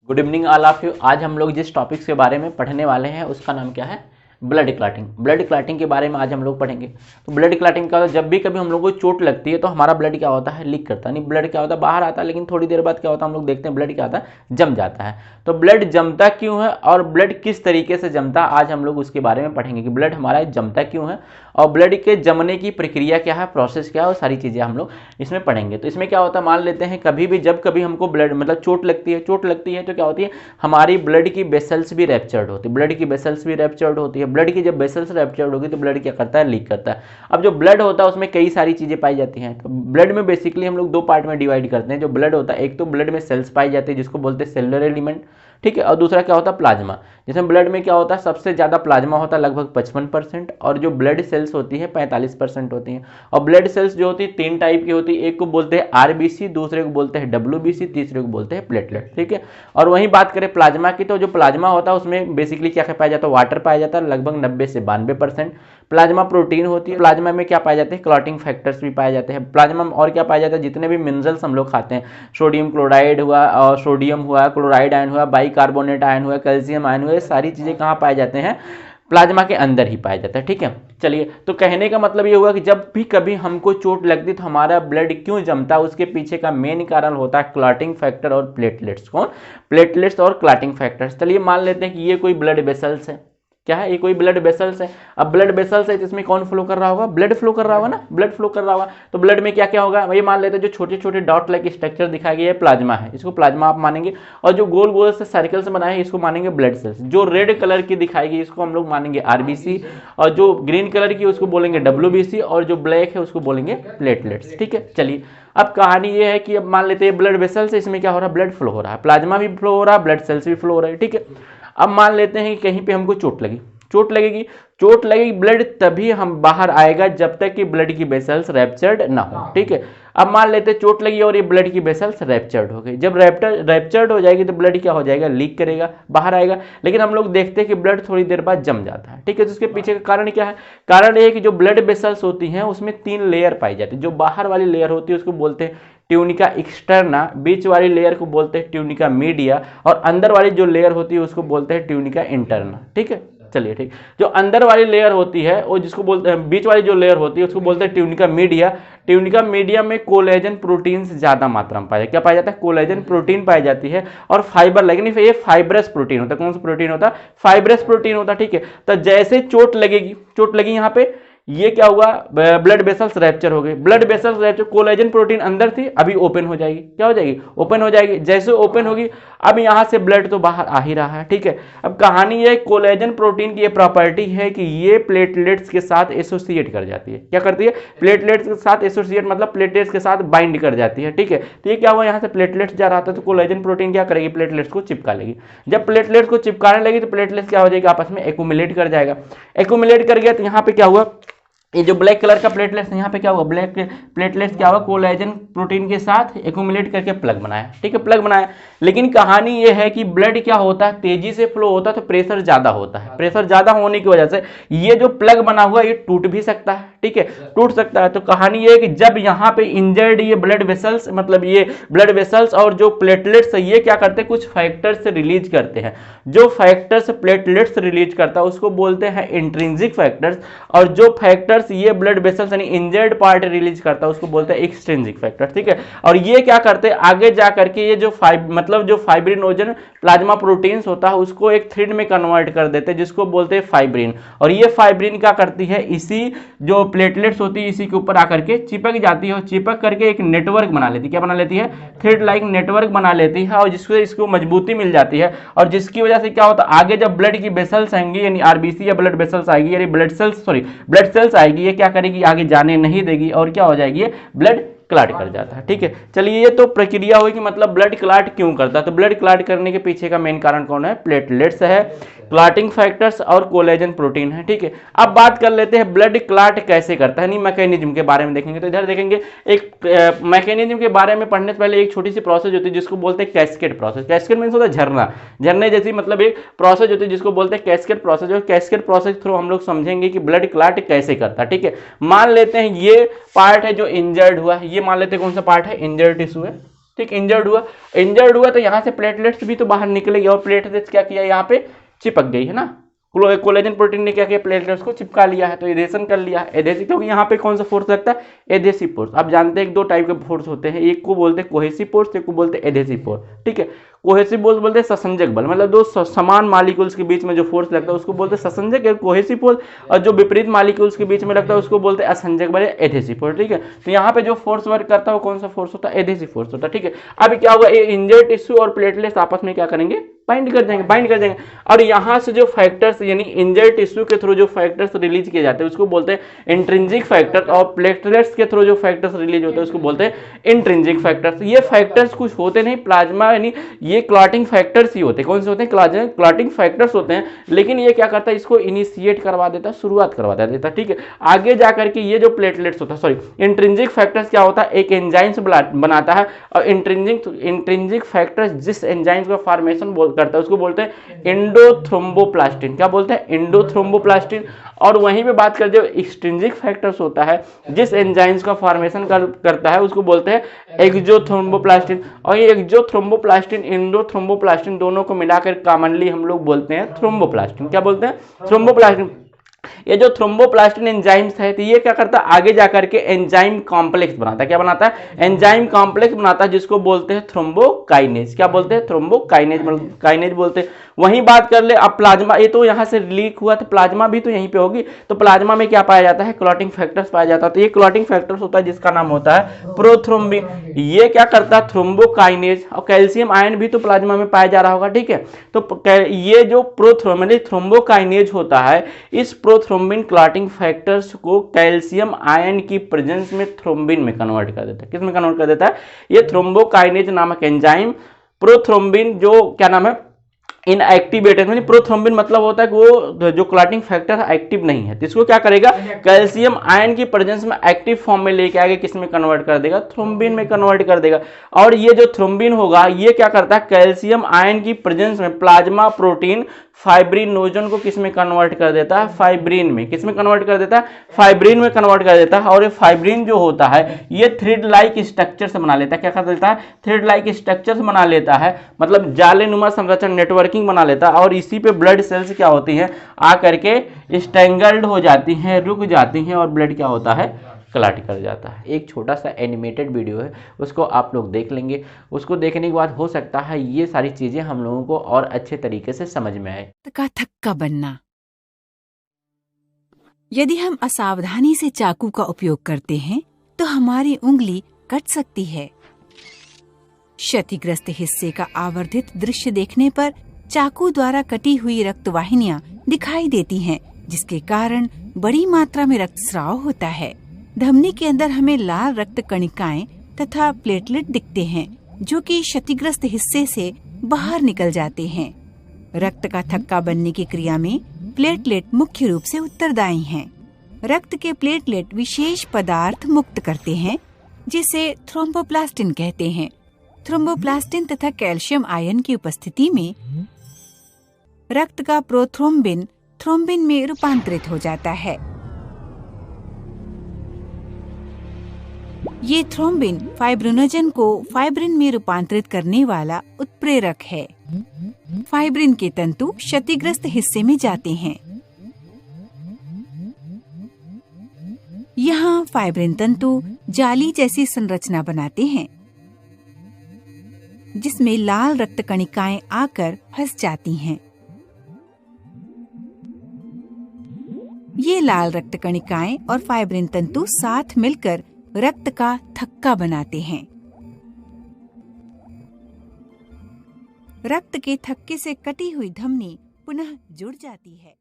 Good evening all of you. आज हम लोग जिस टॉपिक्स के बारे में पढ़ने वाले हैं उसका नाम क्या है? Blood clotting. ब्लड क्लॉटिंग के बारे में आज हम लोग पढ़ेंगे। तो ब्लड क्लॉटिंग का जब भी कभी हम लोग को चोट लगती है तो हमारा ब्लड क्या होता है? लीक करता है। नहीं, ब्लड क्या होता है? बाहर आता है, लेकिन थोड़ी देर बाद क्या होता है? हम लोग देखते हैं ब्लड क्या होता है? जम जाता है। तो ब्लड जमता क्यों है और ब्लड किस तरीके से जमता है, आज हम लोग उसके बारे में पढ़ेंगे कि ब्लड हमारा जमता क्यों है और ब्लड के जमने की प्रक्रिया क्या है, प्रोसेस क्या है, और सारी चीज़ें हम लोग इसमें पढ़ेंगे। तो इसमें क्या होता है, मान लेते हैं कभी भी जब कभी हमको ब्लड मतलब चोट लगती है तो क्या होती है, हमारी ब्लड की वेसल्स भी रैप्चर्ड होती है। ब्लड की वेसल्स भी रैप्चर्ड होती है। ब्लड की जब वेसल्स रैप्चर्ड होगी तो ब्लड क्या करता है? लीक करता है। अब जो ब्लड होता है उसमें कई सारी चीज़ें पाई जाती हैं। तो ब्लड में बेसिकली हम लोग दो पार्ट में डिवाइड करते हैं। जो ब्लड होता है, एक तो ब्लड में सेल्स पाई जाती है जिसको बोलते हैं सेलुलर एलिमेंट, ठीक है, और दूसरा क्या होता है? प्लाज्मा। जिसमें ब्लड में क्या होता है? सबसे ज़्यादा प्लाज्मा होता है लगभग 55%, और जो ब्लड सेल्स होती है 45% होती हैं। और ब्लड सेल्स जो होती है तीन टाइप की होती है। एक को बोलते हैं आरबीसी, दूसरे को बोलते हैं डब्ल्यूबीसी, तीसरे को बोलते हैं प्लेटलेट, ठीक है। और वहीं बात करें प्लाज्मा की, तो जो प्लाज्मा होता है उसमें बेसिकली क्या पाया जाता है? वाटर पाया जाता है लगभग 90 से 92%। प्लाज्मा प्रोटीन होती है। प्लाज्मा में क्या पाए जाते हैं? क्लॉटिंग फैक्टर्स भी पाए जाते हैं। प्लाज्मा में और क्या पाया जाता है? जितने भी मिनरल्स हम लोग खाते हैं, सोडियम क्लोराइड हुआ और सोडियम हुआ, क्लोराइड आयन हुआ, बाइकार्बोनेट आयन हुआ, कैल्शियम आयन हुआ, ये सारी चीज़ें कहाँ पाए जाते हैं? प्लाज्मा के अंदर ही पाया जाता है, ठीक है। चलिए, तो कहने का मतलब ये हुआ कि जब भी कभी हमको चोट लगती तो हमारा ब्लड क्यों जमता है, उसके पीछे का मेन कारण होता है क्लॉटिंग फैक्टर और प्लेटलेट्स। कौन? प्लेटलेट्स और क्लॉटिंग फैक्टर्स। चलिए मान लेते हैं कि ये कोई ब्लड वेसल्स है। क्या है? ये कोई ब्लड वेसल्स है। अब ब्लड वेसल्स है तो इसमें कौन फ्लो कर रहा होगा? ब्लड फ्लो कर रहा होगा ना, ब्लड फ्लो कर रहा होगा। तो ब्लड में क्या क्या होगा? ये मान लेते हैं जो छोटे छोटे डॉट लाइक स्ट्रक्चर दिखाया गया है प्लाज्मा है, इसको प्लाज्मा आप मानेंगे। और जो गोल गोल से सर्कल से बनाए हैं इसको मानेंगे ब्लड सेल्स। जो रेड कलर की दिखाई गई इसको हम लोग मानेंगे आरबीसी, और जो ग्रीन कलर की उसको बोलेंगे डब्ल्यूबीसी, और जो ब्लैक है उसको बोलेंगे प्लेटलेट्स, ठीक है। चलिए, अब कहानी ये है कि अब मान लेते हैं ब्लड वेसल्स है, इसमें क्या हो रहा है? ब्लड फ्लो हो रहा है, प्लाज्मा भी फ्लो हो रहा है, ब्लड सेल्स भी फ्लो हो रहा है, ठीक है। अब मान लेते हैं कि कहीं पे हमको चोट लगी, चोट लगेगी, ब्लड तभी हम बाहर आएगा जब तक कि ब्लड की वेसल्स रैप्चर्ड ना हो, ठीक है। अब मान लेते हैं चोट लगी और ये ब्लड की वेसल्स रैप्चर्ड हो गई। जब रैप्चर्ड हो जाएगी तो ब्लड क्या हो जाएगा? लीक करेगा, बाहर आएगा। लेकिन हम लोग देखते हैं कि ब्लड थोड़ी देर बाद जम जाता है, ठीक है। तो इसके पीछे का कारण क्या है? कारण ये है कि जो ब्लड वेसल्स होती हैं उसमें तीन लेयर पाई जाती है। जो बाहर वाली लेयर होती है उसको बोलते हैं ट्यूनिका एक्सटर्ना, बीच वाली लेयर को बोलते हैं ट्यूनिका मीडिया, और अंदर वाली जो लेयर होती है उसको बोलते हैं ट्यूनिका इंटरना, ठीक है। चलिए, ठीक। जो अंदर वाली लेयर होती है वो जिसको बोलते हैं, बीच वाली जो लेयर होती है उसको बोलते हैं ट्यूनिका मीडिया। ट्यूनिका मीडिया में कोलेजन प्रोटीन ज्यादा मात्रा में पाया जाता है। क्या पाया जाता है? कोलेजन प्रोटीन पाई जाती है और फाइबर, लेकिन ये फाइब्रस प्रोटीन होता है। कौन सा प्रोटीन होता है? फाइब्रस प्रोटीन होता है, ठीक है। तो जैसे चोट लगी यहाँ पे, ये क्या हुआ? ब्लड वेसल्स रैप्चर हो गई। Blood vessels rapture, collagen protein अंदर थी, अभी ओपन हो जाएगी। क्या हो जाएगी? ओपन हो जाएगी। जैसे ओपन होगी अब यहां से ब्लड तो बाहर आ ही रहा है, ठीक है। अब कहानी ये, कोलेजन प्रोटीन की ये प्रॉपर्टी है कि ये प्लेटलेट्स के साथ एसोसिएट कर जाती है। क्या करती है? प्लेटलेट्स के साथ एसोसिएट, मतलब प्लेटलेट्स के साथ बाइंड कर जाती है, ठीक है। तो ये क्या हुआ? यहाँ से प्लेटलेट्स जा रहा था तो कोलेजन प्रोटीन क्या करेगी? प्लेटलेट्स को चिपका लेगी। जब प्लेटलेट्स को चिपकाने लगी तो प्लेटलेट्स क्या हो जाएगी? आपस में एक्यूमुलेट कर जाएगा। एक्यूमुलेट कर गया तो यहाँ पे क्या हुआ? ये जो ब्लैक कलर का प्लेटलेट्स यहाँ पे क्या हुआ? ब्लैक प्लेटलेट्स क्या हुआ? कोलेजन प्रोटीन के साथ एक्यूमुलेट करके प्लग बनाया, ठीक है, प्लग बनाया। लेकिन कहानी ये है कि ब्लड क्या होता है? तेजी से फ्लो होता है तो प्रेशर ज्यादा होता है। प्रेशर ज्यादा होने की वजह से ये जो प्लग बना हुआ ये टूट भी सकता है, ठीक है, टूट सकता है। तो कहानी ये है कि जब यहाँ पे इंजर्ड ये ब्लड वेसल्स, मतलब ये ब्लड वेसल्स और जो प्लेटलेट्स है ये क्या करते हैं? कुछ फैक्टर्स रिलीज करते हैं। जो फैक्टर्स प्लेटलेट्स रिलीज करता है उसको बोलते हैं इंट्रिंसिक फैक्टर्स, और जो फैक्टर्स ये ब्लड वेसल्स यानी इंजर्ड पार्ट रिलीज करता है उसको बोलते हैं एक्सट्रिंसिक फैक्टर, ठीक है। और ये क्या करते हैं? आगे जा करके ये जो जो फाइब्रिनोजन प्लाज्मा प्रोटीन्स होता है उसको एक थ्रेड में कन्वर्ट कर देते हैं जिसको बोलते हैं फाइब्रिन। और ये फाइब्रिन क्या करती है? इसी जो प्लेटलेट्स होती है इसी के ऊपर आकर के चिपक जाती है, और चिपक करके एक नेटवर्क बना लेती है। क्या बना लेती है? थ्रेड लाइक नेटवर्क बना लेती है, और जिससे इसको मजबूती मिल जाती है। और जिसकी वजह से क्या होता है? आगे जब ब्लड की वेसल्स आएंगी यानी आरबीसी या ब्लड वेसल्स आएगी यानी ब्लड सेल्स आएगी, ये क्या करेगी? आगे जाने नहीं देगी और क्या हो जाएगी? ये ब्लड क्लॉट कर जाता है, ठीक है। चलिए, ये तो प्रक्रिया हुई कि मतलब ब्लड क्लॉट क्यों करता है। तो ब्लड क्लॉट करने के पीछे का मेन कारण कौन है? प्लेटलेट्स है, क्लॉटिंग फैक्टर्स और कोलेजन प्रोटीन है, ठीक है। अब बात कर लेते हैं ब्लड क्लॉट कैसे करता है, नहीं मैकेनिज्म के बारे में देखेंगे। तो इधर देखेंगे एक मैकेनिज्म के बारे में पढ़ने से पहले एक छोटी सी प्रोसेस होती है जिसको बोलते हैं कैस्केड प्रोसेस। कैस्केड मीन्स होता है झरना, झरने जैसी मतलब एक प्रोसेस होती है जिसको बोलते हैं कैस्केड प्रोसेस। और कैस्केड प्रोसेस थ्रू हम लोग समझेंगे कि ब्लड क्लॉट कैसे करता है, ठीक है। मान लेते हैं ये पार्ट है जो इंजर्ड हुआ है, ये मान लेते हैं कौन सा पार्ट है? इंजर्ड टिश्यू है, ठीक, इंजर्ड हुआ तो यहाँ से प्लेटलेट्स भी तो बाहर निकलेगी और प्लेटलेट्स क्या किया यहाँ पे चिपक गई है ना, कोलेजन प्रोटीन ने क्या किया प्लेटलेट्स को चिपका लिया है, तो एडेशन कर लिया है। एडेसिव क्योंकि यहाँ पे कौन सा फोर्स लगता है, एडेसिव फोर्स। आप जानते हैं एक दो टाइप के फोर्स होते हैं, एक को बोलते हैं कोहेसिव फोर्स, एक को बोलते हैं एडेसिव फोर्स। ठीक है, कोहेसिव फोर्स बोलते हैं ससंजक बल, मतलब दो समान मालिक्यूल्स के बीच में जो फोर्स लगता है उसको बोलते हैं ससंजक या कोहेसिव फोर्स, और जो विपरीत मालिक्यूल्स के बीच में लगता है उसको बोलते हैं असंजक बल या एडेसिव फोर्स। ठीक है, तो यहाँ पे जो फोर्स वर्क करता है वो कौन सा फोर्स होता है, एडेसिव फोर्स होता है। ठीक है, अब क्या होगा, ये इंजर्ड टिश्यू और प्लेटलेट्स आपस में क्या करेंगे, बाइंड कर जाएंगे, और यहाँ से जो फैक्टर्स यानी इंजर्ड टिश्यू के थ्रू जो फैक्टर्स रिलीज किए जाते हैं उसको बोलते हैं इंट्रिंसिक फैक्टर्स, और प्लेटलेट्स के थ्रू जो फैक्टर्स रिलीज होते हैं उसको बोलते हैं इंट्रिंसिक फैक्टर्स। ये फैक्टर्स कुछ होते नहीं प्लाज्मा, यानी ये क्लॉटिंग फैक्टर्स ही होते हैं। कौन से होते हैं, क्लॉटिंग फैक्टर्स होते हैं, लेकिन ये क्या करता है, इसको इनिशिएट करवा देता है, शुरुआत करवा देता है। ठीक है, आगे जाकर के ये जो प्लेटलेट्स होता है, सॉरी इंट्रिंसिक फैक्टर्स क्या होता है, एक एंजाइम्स बनाता है, और इंट्रिंसिक फैक्टर्स जिस एंजाइम्स का फॉर्मेशन करता है उसको बोलते हैं एंडोथ्रोम्बोप्लास्टिन। क्या बोलते हैं, एंडोथ्रोम्बोप्लास्टिन। और वहीं पे बात कर जो एक्सट्रिंसिक फैक्टर्स होता है जिस एंजाइम्स का फॉर्मेशन करता है उसको बोलते हैं एक्सोथ्रोम्बोप्लास्टिन। और ये एक्सोथ्रोम्बोप्लास्टिन एंडोथ्रोम्बोप्लास्टिन दोनों को मिलाकर कॉमनली हम लोग बोलते हैं थ्रोम्बोप्लास्टिन। क्या बोलते हैं, थ्रोम्बोप्लास्टिन। ये जो थ्रोम्बोप्लास्टिन एंजाइम्स है तो ये क्या करता है, आगे जाकर के एंजाइम कॉम्प्लेक्स बनाता है। क्या बनाता है, एंजाइम कॉम्प्लेक्स बनाता है, जिसको बोलते हैं थ्रोम्बोकाइनेज। क्या बोलते हैं, थ्रोम्बोकाइनेज बोलते हैं। वहीं बात कर ले अब प्लाज्मा, ये तो यहाँ से लीक हुआ तो प्लाज्मा भी तो यहीं पे होगी, तो प्लाज्मा में क्या पाया जाता है, क्लॉटिंग फैक्टर्स पाया जाता है। तो ये क्लॉटिंग फैक्टर्स होता है जिसका नाम होता है प्रोथ्रोम्बिन। ये क्या करता है, थ्रोम्बोकाइनेज। और कैल्शियम आयन भी तो प्लाज्मा में पाया जा रहा होगा। ठीक है, तो ये जो थ्रोम्बोकाइनेज होता है, इस प्रोथ्रोम्बिन क्लॉटिंग फैक्टर्स को कैल्शियम आयन की प्रेजेंस में थ्रोम्बिन में कन्वर्ट कर देता है। किस में कन्वर्ट कर देता है, ये थ्रोम्बोकाइनेज नामक एंजाइम प्रोथ्रोम्बिन जो क्या नाम है इनएक्टिवेटेड, यानी प्रोथ्रोम्बिन मतलब होता है कि वो जो क्लॉटिंग फैक्टर है एक्टिव नहीं है, तो इसको क्या करेगा, कैल्शियम आयन की प्रेजेंस में एक्टिव फॉर्म में लेके आगे किस में कन्वर्ट कर देगा, थ्रोम्बिन में कन्वर्ट कर देगा। और ये जो थ्रोम्बिन होगा ये क्या करता है, कैल्शियम आयन की प्रेजेंस में प्लाज्मा प्रोटीन फाइब्रिनोजन को किस में कन्वर्ट कर देता है, फाइब्रिन में। किस में कन्वर्ट कर देता है, फाइब्रिन में कन्वर्ट कर देता है। और ये फाइब्रिन जो होता है ये थ्रेड लाइक स्ट्रक्चर से बना लेता है। क्या कर देता है, थ्रेड लाइक स्ट्रक्चर से बना लेता है, मतलब जालेनुमा संरचना नेटवर्किंग बना लेता है। और इसी पे ब्लड सेल्स क्या होती हैं, आकर के स्ट्रेंगल्ड हो जाती हैं, रुक जाती हैं, और ब्लड क्या होता है, क्लॉट कर जाता है। एक छोटा सा एनिमेटेड वीडियो है, उसको आप लोग देख लेंगे। उसको देखने के बाद हो सकता है ये सारी चीजें हम लोगों को और अच्छे तरीके से समझ में आए। का थक्का बनना। यदि हम असावधानी से चाकू का उपयोग करते हैं तो हमारी उंगली कट सकती है। क्षतिग्रस्त हिस्से का आवर्धित दृश्य देखने पर चाकू द्वारा कटी हुई रक्तवाहिनियां दिखाई देती हैं, जिसके कारण बड़ी मात्रा में रक्तस्राव होता है। धमनी के अंदर हमें लाल रक्त कणिकाएं तथा प्लेटलेट दिखते हैं, जो कि क्षतिग्रस्त हिस्से से बाहर निकल जाते हैं। रक्त का थक्का बनने की क्रिया में प्लेटलेट मुख्य रूप से उत्तरदायी हैं। रक्त के प्लेटलेट विशेष पदार्थ मुक्त करते हैं, जिसे थ्रोम्बोप्लास्टिन कहते हैं। थ्रोम्बोप्लास्टिन तथा कैल्शियम आयन की उपस्थिति में रक्त का प्रोथ्रोम्बिन थ्रोम्बिन में रूपांतरित हो जाता है। ये थ्रोम्बिन फाइब्रिनोजन को फाइब्रिन में रूपांतरित करने वाला उत्प्रेरक है। फाइब्रिन के तंतु क्षतिग्रस्त हिस्से में जाते हैं। यहाँ फाइब्रिन तंतु जाली जैसी संरचना बनाते हैं, जिसमें लाल रक्त कणिकाएं आकर फंस जाती हैं। ये लाल रक्त कणिकाएं और फाइब्रिन तंतु साथ मिलकर रक्त का थक्का बनाते हैं। रक्त के थक्के से कटी हुई धमनी पुनः जुड़ जाती है।